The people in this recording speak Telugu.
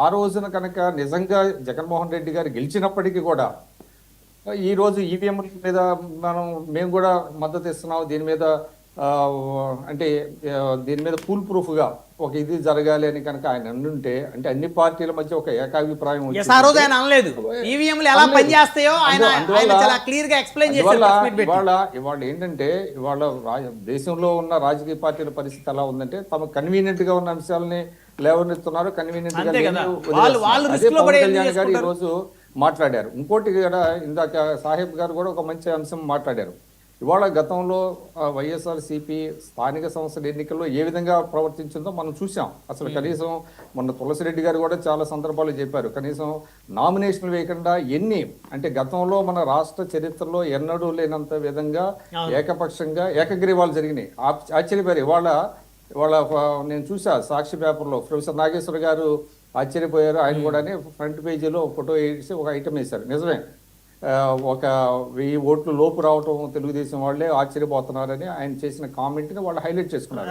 ఆ రోజున కనుక నిజంగా జగన్మోహన్ రెడ్డి గారు గెలిచినప్పటికీ కూడా ఈ రోజు ఈవీఎం మీద మేము కూడా మద్దతు ఇస్తున్నాం దీని మీద ఆ, అంటే దీని మీద ఫుల్ ప్రూఫ్ గా ఒక ఇది జరగాలి అని కనుక ఆయన ఉంటే అంటే అన్ని పార్టీల మధ్య ఒక ఏకాభిప్రాయం ఆ రోజు ఆయన అనలేదు ఈవీఎంలు ఎలా పనిచేస్తాయో ఆయన చాలా క్లియర్ గా ఎక్స్ప్లెయిన్ చేశారు. ఇవాళ ఏంటంటే ఇవాళ దేశంలో ఉన్న రాజకీయ పార్టీల పరిస్థితి ఎలా ఉందంటే తమ కన్వీనియంట్ గా ఉన్న అంశాలని లేవనెత్తున్నారు, కన్వీనియంట్ గా అదే పవన్ కళ్యాణ్ గారు ఈ రోజు మాట్లాడారు. ఇంకోటి కూడా ఇందాక సాహెబ్ గారు కూడా ఒక మంచి అంశం మాట్లాడారు. ఇవాళ గతంలో వైఎస్ఆర్సీపీ స్థానిక సంస్థల ఎన్నికల్లో ఏ విధంగా ప్రవర్తించిందో మనం చూసాం. అసలు కనీసం మొన్న తులసిరెడ్డి గారు కూడా చాలా సందర్భాలు చెప్పారు, కనీసం నామినేషన్లు వేయకుండా అంటే గతంలో మన రాష్ట్ర చరిత్రలో ఎన్నడూ లేనంత విధంగా ఏకపక్షంగా ఏకగ్రీవాలు జరిగినాయి. ఆశ్చర్యపోయారు. ఇవాళ నేను చూసా సాక్షి పేపర్లో ప్రొఫెసర్ నాగేశ్వర గారు ఆశ్చర్యపోయారు. ఆయన కూడా ఫ్రంట్ పేజీలో ఫోటో వేసి ఒక ఐటమ్ వేశారు. నిజమే, ఒక 1000 ఓట్లు లోపు రావటం తెలుగుదేశం వాళ్ళే ఆశ్చర్యపోతున్నారని ఆయన చేసిన కామెంట్ని వాళ్ళు హైలైట్ చేసుకున్నారు.